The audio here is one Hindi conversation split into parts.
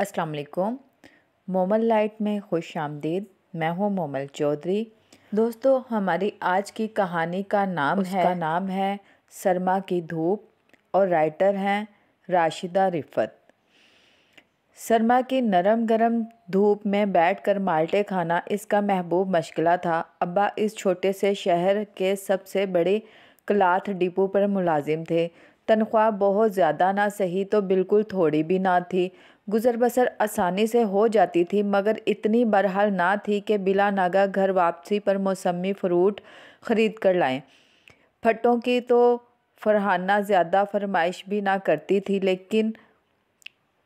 अस्सलाम वालेकुम। मोमल लाइट में खुश आमदीद। मैं हूँ मोमल चौधरी। दोस्तों, हमारी आज की कहानी का नाम है सरमा की धूप और राइटर हैं राशिदा रिफ़त। सरमा की नरम गरम धूप में बैठकर माल्टे खाना इसका महबूब मशगला था। अब्बा इस छोटे से शहर के सबसे बड़े क्लॉथ डिपो पर मुलाजिम थे। तनख्वाह बहुत ज़्यादा ना सही तो बिल्कुल थोड़ी भी ना थी। गुज़र बसर आसानी से हो जाती थी, मगर इतनी बहरहाल ना थी कि बिला नागा घर वापसी पर मौसमी फ्रूट ख़रीद कर लाएं। फट्टों की तो फरहाना ज़्यादा फरमाइश भी ना करती थी, लेकिन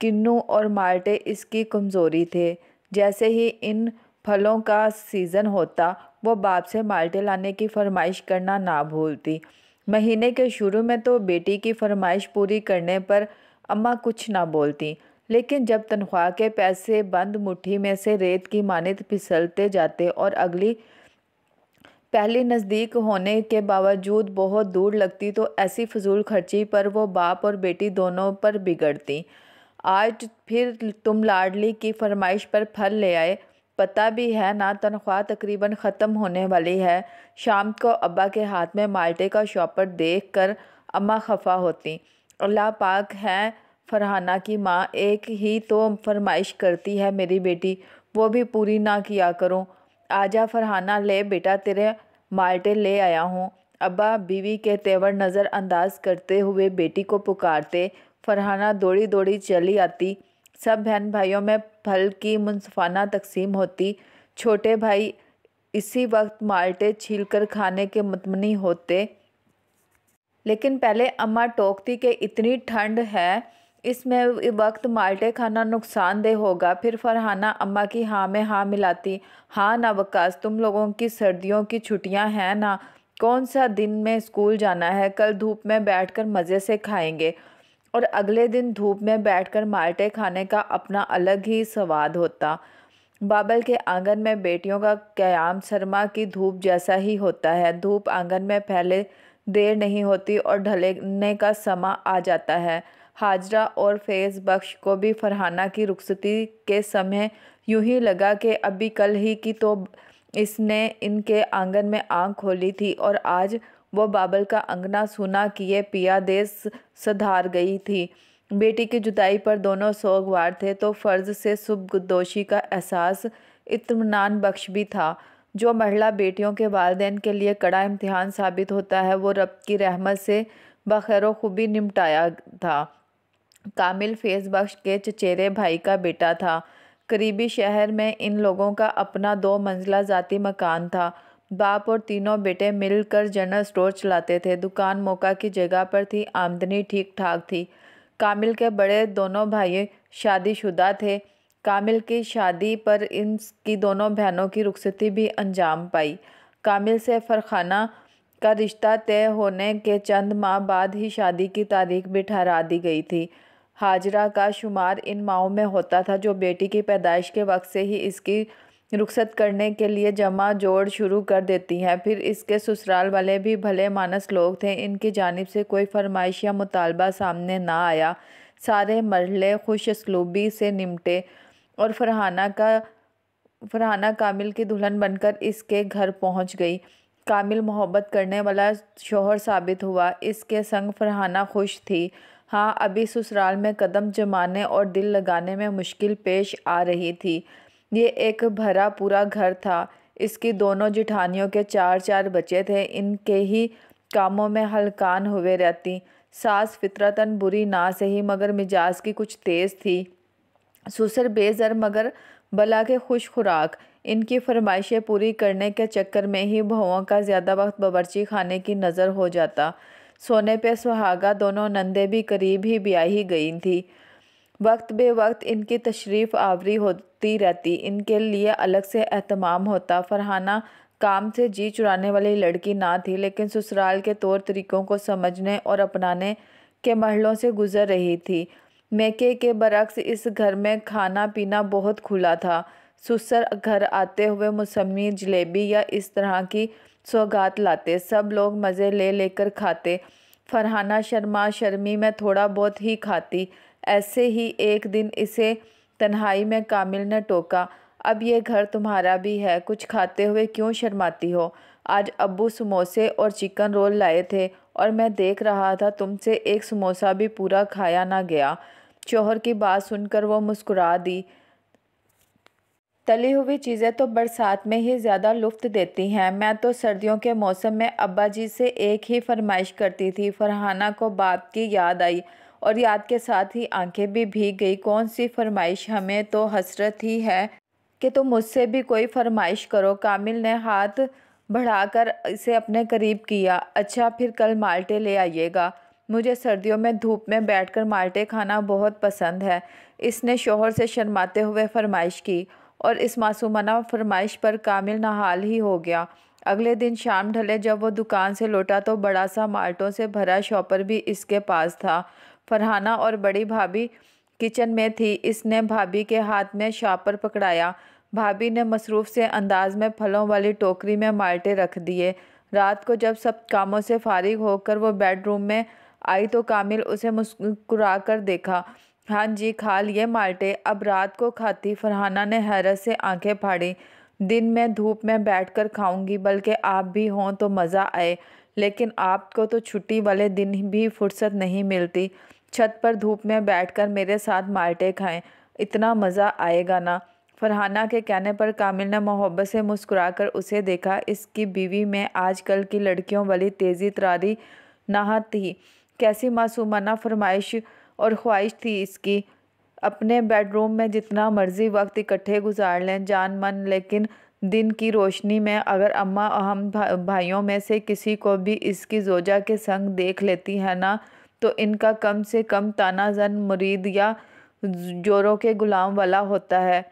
किन्नू और माल्टे इसकी कमज़ोरी थे। जैसे ही इन फलों का सीज़न होता, वो बाप से माल्टे लाने की फरमाइश करना ना भूलती। महीने के शुरू में तो बेटी की फरमाइश पूरी करने पर अम्मा कुछ ना बोलती, लेकिन जब तनख्वाह के पैसे बंद मुट्ठी में से रेत की मानित फिसलते जाते और अगली पहली नज़दीक होने के बावजूद बहुत दूर लगती, तो ऐसी फजूल खर्ची पर वो बाप और बेटी दोनों पर बिगड़ती। आज फिर तुम लाडली की फरमाइश पर फल ले आए, पता भी है ना तनख्वाह तकरीबन ख़त्म होने वाली है। शाम को अब्बा के हाथ में माल्टे का शॉपर देख कर अम्मा खफा होती। अल्लाह पाक है फरहाना की माँ, एक ही तो फरमाइश करती है मेरी बेटी, वो भी पूरी ना किया करूँ। आजा फरहाना, ले बेटा तेरे माल्टे ले आया हूँ। अब्बा बीवी के तेवर नज़रअंदाज करते हुए बेटी को पुकारते। फरहाना दौड़ी दौड़ी चली आती। सब बहन भाइयों में फल की मुंसफाना तकसीम होती। छोटे भाई इसी वक्त माल्टे छीलकर खाने के मुतमनी होते, लेकिन पहले अम्मा टोकती कि इतनी ठंड है, इसमें वक्त माल्टे खाना नुकसानदेह होगा। फिर फरहाना अम्मा की हाँ में हाँ मिलाती। हाँ ना वकास, तुम लोगों की सर्दियों की छुट्टियां हैं ना, कौन सा दिन में स्कूल जाना है, कल धूप में बैठकर मज़े से खाएंगे। और अगले दिन धूप में बैठकर माल्टे खाने का अपना अलग ही स्वाद होता। बाबल के आंगन में बेटियों का क़याम सरमा की धूप जैसा ही होता है। धूप आंगन में पहले देर नहीं होती और ढलने का समा आ जाता है। हाजरा और फैज़ बख्श को भी फरहाना की रुखसती के समय यूं ही लगा कि अभी कल ही की तो इसने इनके आंगन में आँख खोली थी और आज वो बाबल का अंगना सूना किए पिया देश सधार गई थी। बेटी की जुदाई पर दोनों सोगवार थे, तो फ़र्ज से सुबगदोशी का एहसास इत्मीनान बख्श भी था। जो मरहला बेटियों के वालिदैन के लिए कड़ा इम्तिहान साबित होता है, वो रब की रहमत से बखैर खूबी निपटाया था। कामिल फैज़ बख्श के चचेरे भाई का बेटा था। करीबी शहर में इन लोगों का अपना 2 मंजिला ज़ाती मकान था। बाप और तीनों बेटे मिलकर जनरल स्टोर चलाते थे। दुकान मौका की जगह पर थी, आमदनी ठीक ठाक थी। कामिल के बड़े दोनों भाई शादीशुदा थे। कामिल की शादी पर इनकी दोनों बहनों की रुखसती भी अंजाम पाई। कामिल से फरहाना का रिश्ता तय होने के चंद माह बाद ही शादी की तारीख भी ठहरा दी गई थी। हाजरा का शुमार इन माहों में होता था जो बेटी की पैदाइश के वक्त से ही इसकी रुखसत करने के लिए जमा जोड़ शुरू कर देती हैं। फिर इसके ससुराल वाले भी भले मानस लोग थे। इनकी जानिब से कोई फरमाइश या मुतालबा सामने ना आया। सारे मरहले खुश असलूबी से निमटे और फरहाना कामिल की दुल्हन बनकर इसके घर पहुंच गई। कामिल मोहब्बत करने वाला शोहर साबित हुआ। इसके संग फरहाना खुश थी। हाँ, अभी ससुराल में कदम जमाने और दिल लगाने में मुश्किल पेश आ रही थी। ये एक भरा पूरा घर था। इसकी दोनों जिठानियों के 4-4 बच्चे थे। इनके ही कामों में हलकान हुए रहती। सास फितरतन बुरी ना सही, मगर मिजाज की कुछ तेज़ थी। ससुर बेज़र मगर भला के खुश खुराक। इनकी फरमाइशें पूरी करने के चक्कर में ही बहुओं का ज़्यादा वक्त बावर्ची खाने की नज़र हो जाता। सोने पे सुहागा दोनों नंदे भी करीब ही ब्याह ही गई थी। वक्त बे वक्त इनकी तशरीफ़ आवरी होती रहती। इनके लिए अलग से एहतमाम होता। फरहाना काम से जी चुराने वाली लड़की ना थी, लेकिन ससुराल के तौर तरीक़ों को समझने और अपनाने के मरहलों से गुज़र रही थी। मैके के बरक्स इस घर में खाना पीना बहुत खुला था। ससुर घर आते हुए मौसमी जलेबी या इस तरह की सौगात लाते। सब लोग मज़े ले लेकर खाते। फरहाना शर्मा शर्मी में थोड़ा बहुत ही खाती। ऐसे ही एक दिन इसे तन्हाई में कामिल ने टोका। अब ये घर तुम्हारा भी है, कुछ खाते हुए क्यों शर्माती हो? आज अब्बू समोसे और चिकन रोल लाए थे और मैं देख रहा था तुमसे एक समोसा भी पूरा खाया ना गया। शौहर की बात सुनकर वो मुस्कुरा दी। तली हुई चीज़ें तो बरसात में ही ज़्यादा लुत्फ़ देती हैं। मैं तो सर्दियों के मौसम में अब्बा जी से एक ही फरमाइश करती थी। फरहाना को बाप की याद आई और याद के साथ ही आंखें भी भीग गई। कौन सी फरमाइश? हमें तो हसरत ही है कि तुम मुझसे भी कोई फरमाइश करो। कामिल ने हाथ बढ़ाकर इसे अपने करीब किया। अच्छा, फिर कल माल्टे ले आइएगा। मुझे सर्दियों में धूप में बैठकर माल्टे खाना बहुत पसंद है। इसने शौहर से शर्माते हुए फरमाइश की और इस मासूमाना फरमाइश पर कामिल नाहाल ही हो गया। अगले दिन शाम ढले जब वो दुकान से लौटा तो बड़ा सा माल्टों से भरा शॉपर भी इसके पास था। फरहाना और बड़ी भाभी किचन में थी। इसने भाभी के हाथ में शॉपर पकड़ाया। भाभी ने मसरूफ़ से अंदाज में फलों वाली टोकरी में माल्टे रख दिए। रात को जब सब कामों से फारिग होकर वो बेडरूम में आई तो कामिल उसे मुस्कुरा कर देखा। हाँ जी, खा लिए माल्टे, अब रात को खाती। फरहाना ने हैरत से आंखें फाड़ी। दिन में धूप में बैठकर खाऊंगी, बल्कि आप भी हों तो मज़ा आए। लेकिन आपको तो छुट्टी वाले दिन भी फुर्सत नहीं मिलती। छत पर धूप में बैठकर मेरे साथ माल्टे खाएं, इतना मज़ा आएगा ना। फरहाना के कहने पर कामिल ने मोहब्बत से मुस्कुराकर उसे देखा। इसकी बीवी में आजकल की लड़कियों वाली तेज़ी तरारी ना थी। कैसी मासूमाना फरमाइश और ख्वाहिश थी इसकी। अपने बेडरूम में जितना मर्जी वक्त इकट्ठे गुजार लें जान मन, लेकिन दिन की रोशनी में अगर अम्मा हम भाइयों में से किसी को भी इसकी जोजा के संग देख लेती है ना, तो इनका कम से कम ताना जन मुरीद या जोरों के गुलाम वाला होता है।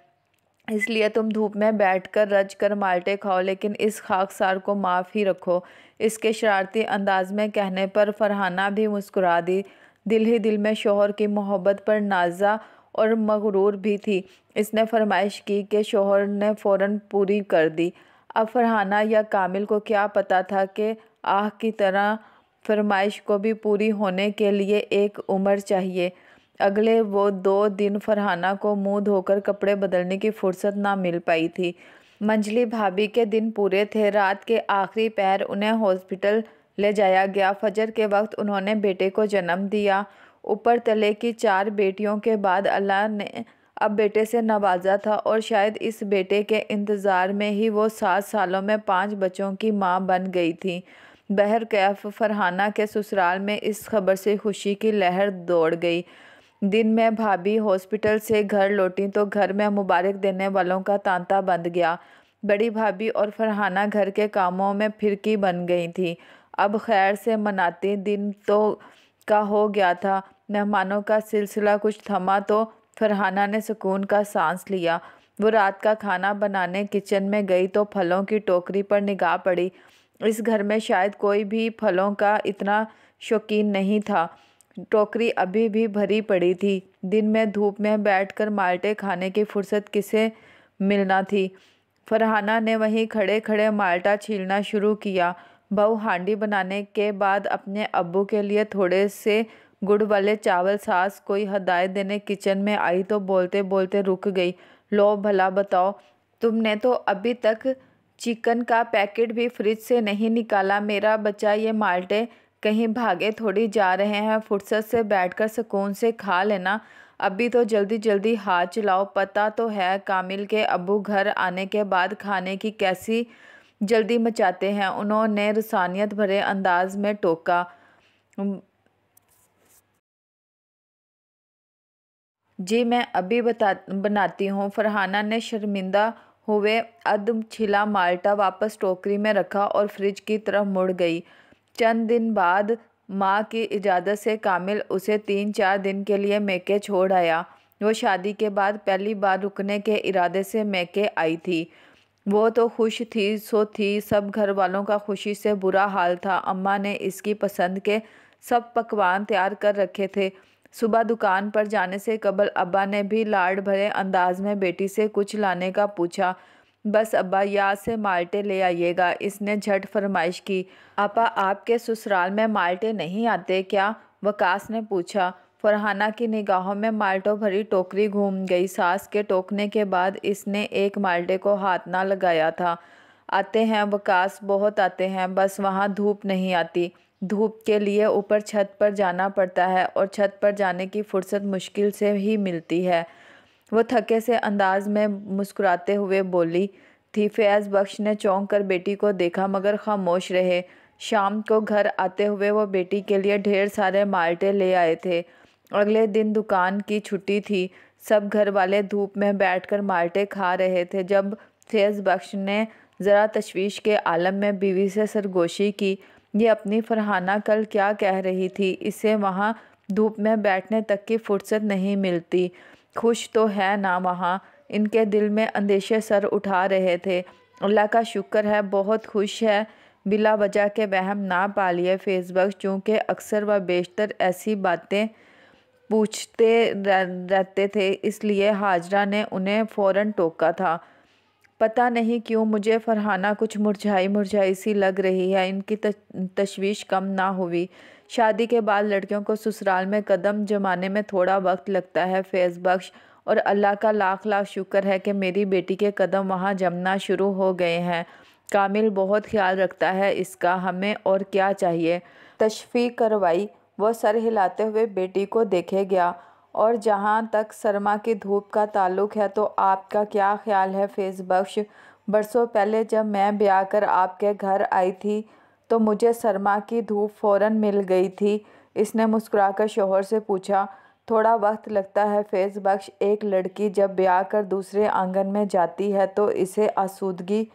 इसलिए तुम धूप में बैठकर रज कर माल्टे खाओ, लेकिन इस खाकसार को माफ़ ही रखो। इसके शरारती अंदाज में कहने पर फरहाना भी मुस्कुरा दी। दिल ही दिल में शौहर की मोहब्बत पर नाज़ा और मगरूर भी थी। इसने फरमाइश की कि शौहर ने फ़ौरन पूरी कर दी। अब फरहाना या कामिल को क्या पता था कि आह की तरह फरमाइश को भी पूरी होने के लिए एक उम्र चाहिए। अगले वो 2 दिन फरहाना को मुंह धोकर कपड़े बदलने की फुर्सत ना मिल पाई थी। मंजली भाभी के दिन पूरे थे। रात के आखिरी पहर उन्हें हॉस्पिटल ले जाया गया। फजर के वक्त उन्होंने बेटे को जन्म दिया। ऊपर तले की 4 बेटियों के बाद अल्लाह ने अब बेटे से नवाजा था और शायद इस बेटे के इंतज़ार में ही वो 7 सालों में 5 बच्चों की माँ बन गई थी। बहरकैफ फरहाना के ससुराल में इस खबर से खुशी की लहर दौड़ गई। दिन में भाभी हॉस्पिटल से घर लौटी तो घर में मुबारक देने वालों का तांता बंध गया। बड़ी भाभी और फरहाना घर के कामों में फिरकी बन गई थी। अब खैर से मनाती दिन तो का हो गया था। मेहमानों का सिलसिला कुछ थमा तो फरहाना ने सुकून का सांस लिया। वो रात का खाना बनाने किचन में गई तो फलों की टोकरी पर निगाह पड़ी। इस घर में शायद कोई भी फलों का इतना शौकीन नहीं था। टोकरी अभी भी भरी पड़ी थी। दिन में धूप में बैठकर माल्टे खाने की फुर्सत किसे मिलना थी। फरहाना ने वहीं खड़े खड़े माल्टा छीलना शुरू किया। बहू हांडी बनाने के बाद अपने अब्बू के लिए थोड़े से गुड़ वाले चावल सास कोई हदायत देने किचन में आई तो बोलते बोलते रुक गई। लो भला बताओ, तुमने तो अभी तक चिकन का पैकेट भी फ्रिज से नहीं निकाला। मेरा बच्चा, ये माल्टे कहीं भागे थोड़ी जा रहे हैं। फुर्सत से बैठकर सुकून से खा लेना। अभी तो जल्दी जल्दी हाथ चलाओ। पता तो है कामिल के अब्बू घर आने के बाद खाने की कैसी जल्दी मचाते हैं। उन्होंने रसानियत भरे अंदाज में टोका। जी मैं अभी बनाती हूँ। फरहाना ने शर्मिंदा हुए अध छिला माल्टा वापस टोकरी में रखा और फ्रिज की तरफ मुड़ गई। चंद दिन बाद माँ की इजाज़त से कामिल उसे 3-4 दिन के लिए मैके छोड़ आया। वो शादी के बाद पहली बार रुकने के इरादे से मैके आई थी। वो तो खुश थी सो थी, सब घर वालों का खुशी से बुरा हाल था। अम्मा ने इसकी पसंद के सब पकवान तैयार कर रखे थे। सुबह दुकान पर जाने से कबल अब्बा ने भी लाड भरे अंदाज में बेटी से कुछ लाने का पूछा। बस अब्बा याद से माल्टे ले आइएगा, इसने झट फरमाइश की। आपा आपके ससुराल में माल्टे नहीं आते क्या? वकास ने पूछा। फरहाना की निगाहों में माल्टों भरी टोकरी घूम गई। सास के टोकने के बाद इसने एक माल्टे को हाथ ना लगाया था। आते हैं वकास, बहुत आते हैं, बस वहाँ धूप नहीं आती। धूप के लिए ऊपर छत पर जाना पड़ता है और छत पर जाने की फुर्सत मुश्किल से ही मिलती है। वो थके से अंदाज में मुस्कुराते हुए बोली थी। फैज़ बख्श ने चौंक कर बेटी को देखा मगर खामोश रहे। शाम को घर आते हुए वो बेटी के लिए ढेर सारे माल्टे ले आए थे। अगले दिन दुकान की छुट्टी थी। सब घर वाले धूप में बैठकर माल्टे खा रहे थे जब फैज़ बख्श ने ज़रा तशवीश के आलम में बीवी से सरगोशी की। ये अपनी फरहाना कल क्या कह रही थी, इसे वहाँ धूप में बैठने तक की फुर्सत नहीं मिलती। खुश तो है ना वहाँ। इनके दिल में अंदेशे सर उठा रहे थे। अल्लाह का शुक्र है, बहुत खुश है। बिला वजह के वहम ना पालिए फैज़ बख्श, चूँकि अक्सर व बेशतर ऐसी बातें पूछते रहते थे, इसलिए हाजरा ने उन्हें फ़ौरन टोका था। पता नहीं क्यों मुझे फरहाना कुछ मुरझाई मुरझाई सी लग रही है। इनकी तशवीश कम ना हुई। शादी के बाद लड़कियों को ससुराल में कदम जमाने में थोड़ा वक्त लगता है फैज़ बख्श, और अल्लाह का लाख लाख शुक्र है कि मेरी बेटी के कदम वहाँ जमना शुरू हो गए हैं। कामिल बहुत ख्याल रखता है इसका, हमें और क्या चाहिए। तशफ़ीक़ करवाई। वो सर हिलाते हुए बेटी को देखे गया। और जहाँ तक सरमा की धूप का ताल्लुक़ है तो आपका क्या ख्याल है फैज़ बख्श? बरसों पहले जब मैं ब्याह कर आपके घर आई थी तो मुझे सरमा की धूप फ़ौरन मिल गई थी। इसने मुस्कुराकर शौहर से पूछा। थोड़ा वक्त लगता है फैज़ बख्श। एक लड़की जब ब्याह कर दूसरे आंगन में जाती है तो इसे आसूदगी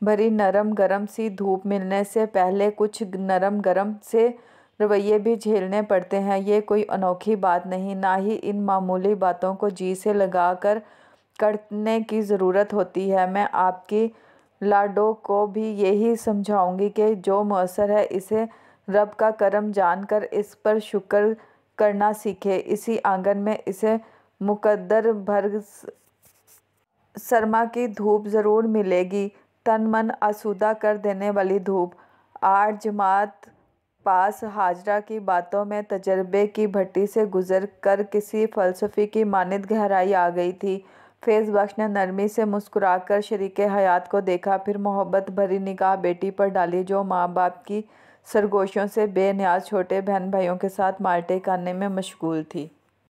भरी नरम गरम सी धूप मिलने से पहले कुछ नरम गरम से रवैये भी झेलने पड़ते हैं। ये कोई अनोखी बात नहीं, ना ही इन मामूली बातों को जी से लगा कर करने की ज़रूरत होती है। मैं आपकी लाडो को भी यही समझाऊंगी कि जो मौसर है इसे रब का करम जानकर इस पर शुक्र करना सीखे। इसी आंगन में इसे मुकद्दर भर सरमा की धूप ज़रूर मिलेगी, तन मन आसूदा कर देने वाली धूप। 8 जमात पास हाजरा की बातों में तजर्बे की भट्टी से गुजर कर किसी फ़लसफ़ी की मानिंद गहराई आ गई थी। फैज़ बख्श ने नरमी से मुस्कुराकर शरीके हयात को देखा, फिर मोहब्बत भरी निगाह बेटी पर डाली जो माँ बाप की सरगोशियों से बेनियाज छोटे बहन भाइयों के साथ माल्टे खाने में मशगूल थी।